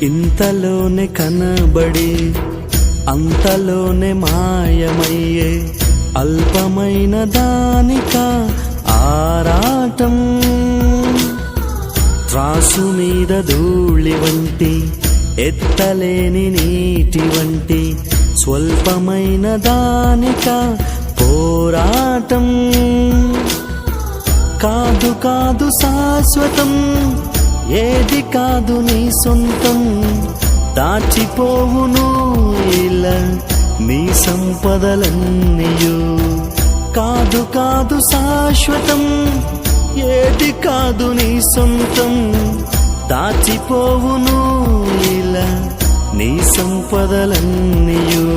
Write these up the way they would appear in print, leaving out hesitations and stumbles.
ఇంతలోనే కనబడి అంతలోనే మాయమయ్యే అల్పమైన దానిక ఆరాటం. త్రాసు మీద ధూళి వంటి ఎత్తలేని నీటి వంటి స్వల్పమైన దానిక పోరాటం. కాదు కాదు శాశ్వతం, ఏది కాదు నీ సొంతం. దాచిపోవును ఇలా నీ సంపదలన్నీయు. కాదు కాదు శాశ్వతం, ఏది కాదు నీ సొంతం. దాచిపోవును ఇలా నీ సంపదలన్నీయు.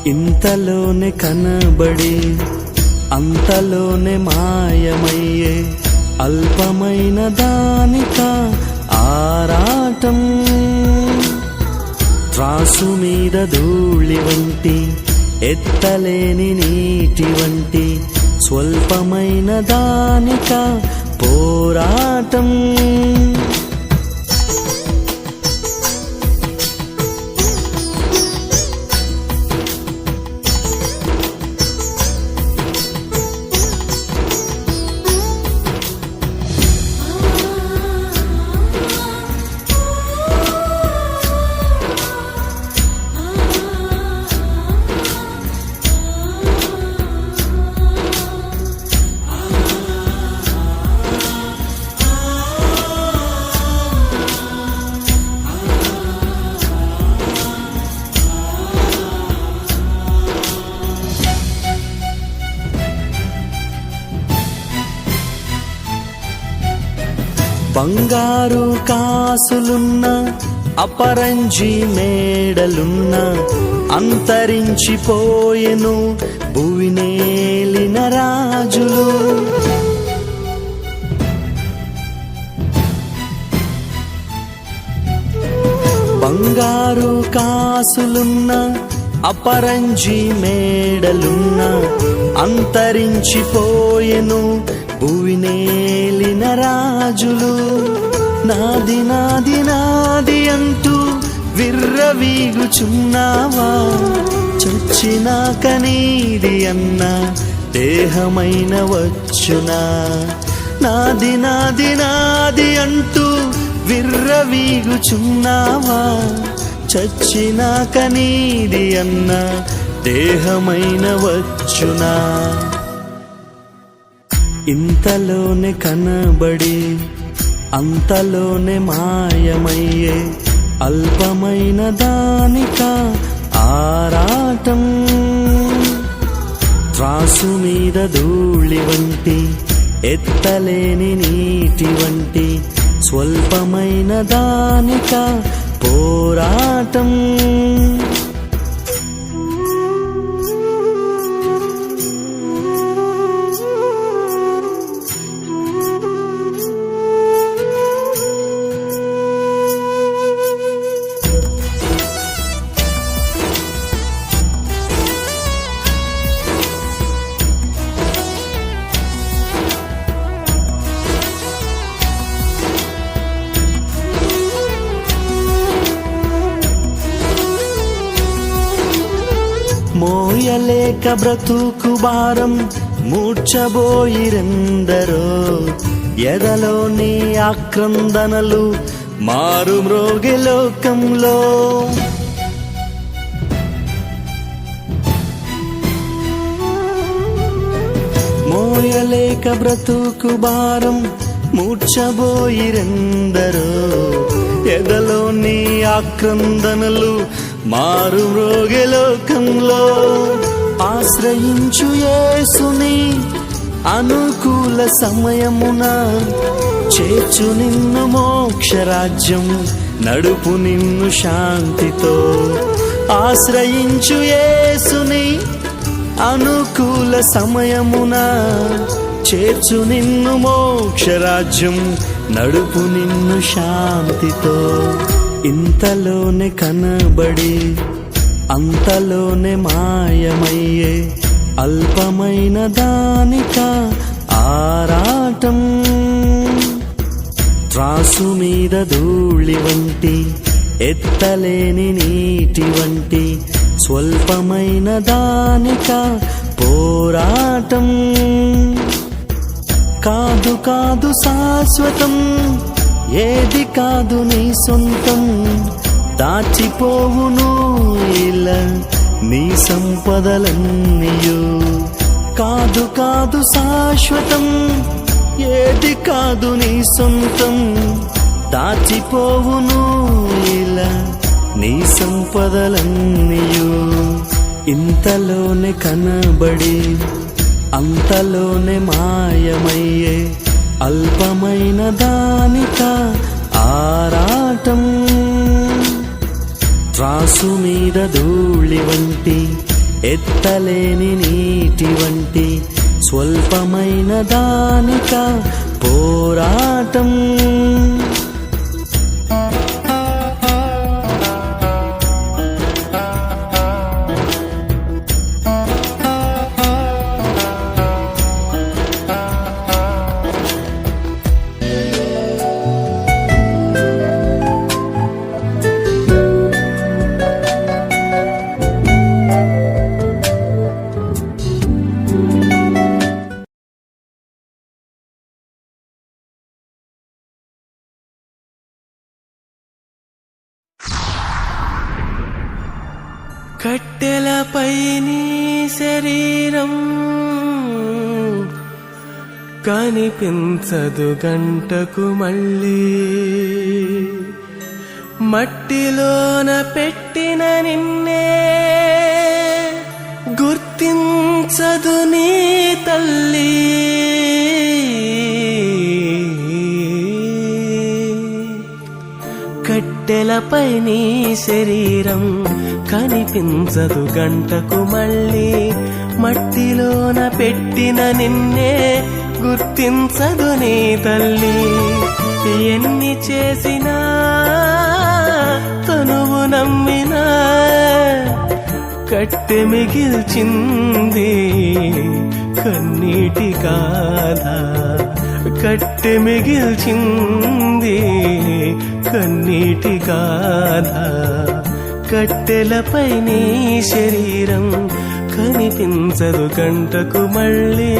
ఇంతలోనే కనబడి అంతలోనే మాయమయ్యే అల్పమైన దానిక ఆరాటం. త్రాసు మీద ధూళి వంటి ఎత్తలేని నీటి వంటి స్వల్పమైన దానిక పోరాటం. బంగారు కాసులున్న అపరంజి మేడలున్న అంతరించిపోయెను భువినేలిన రాజులు. బంగారు కాసులున్న అపరంజి మేడలున్న అంతరించిపోయెను భువినేలిన రాజులు. నాది నాది నాది అంటూ విర్రవీగుచున్నావా? చచ్చినాక నీది అన్న దేహమైన వచ్చునా? నాది నాది నాది అంటూ విర్రవీగుచున్నావా? చచ్చినాక నీది అన్న దేహమైన వచ్చునా? ఇంతలోనే కనబడి అంతలోనే మాయమయ్యే అల్పమైన దానిక ఆరాటం. త్రాసు మీద ధూళి వంటి ఎత్తలేని నీటి వంటి స్వల్పమైన దానిక పోరాటం. మోయలేక బ్రతుకు భారం మూర్ఛబోయిరెందరో. ఎదలోని ఆక్రందనలు మారు మ్రోగే లోకంలో. మోయలేక బ్రతుకు భారం మూర్ఛబోయిరెందరో. ఎదలోని ఆక్రందనలు మారు మ్రోగే లోకంలో. ఆశ్రయించు యేసుని అనుకూల సమయమున చేర్చు నిన్ను మోక్షరాజ్యం, నడుపు నిన్ను శాంతితో. ఆశ్రయించు యేసుని అనుకూల సమయమున చేర్చు నిన్ను మోక్షరాజ్యం, నడుపు నిన్ను శాంతితో. ఇంతలోనే కనబడి అంతలోనే మాయమయ్యే అల్పమైన దానిక ఆరాటం. త్రాసు మీద ధూళి వంటి ఎత్తలేని నీటి వంటి స్వల్పమైన దానిక పోరాటం. కాదు కాదు శాశ్వతం, ఏది కాదు నీ సొంతం. దాచిపోవును ఇలా నీ సంపదలన్నీయు. కాదు కాదు శాశ్వతం, ఏది కాదు నీ సొంతం. దాచిపోవును ఇలా నీ సంపదలన్నీయు. ఇంతలోనే కనబడి అంతలోనే మాయమయ్యే అల్పమైన దానిక ఆరాటం. త్రాసు మీద ధూళి వంటి ఎత్తలేని నీటి వంటి స్వల్పమైన దానిక పోరాటం. కట్టెలపై నీ శరీరం కనిపించదు గంటకు మళ్ళీ. మట్టిలోన పెట్టిన నిన్నే గుర్తించదు నీ తల్లి. కట్టెలపై నీ శరీరం కనిపించదు గంటకు మళ్ళీ. మట్టిలోన పెట్టిన నిన్నే గుర్తించదు నీ తల్లి. ఎన్ని చేసినా తనువు నమ్మినా కట్టె మిగిల్చింది కన్నీటి గాథ. కట్టె మిగిల్చింది కన్నీటి గాథ. కట్టెలపై నీ శరీరం కనిపించదు గంటకు మళ్ళీ.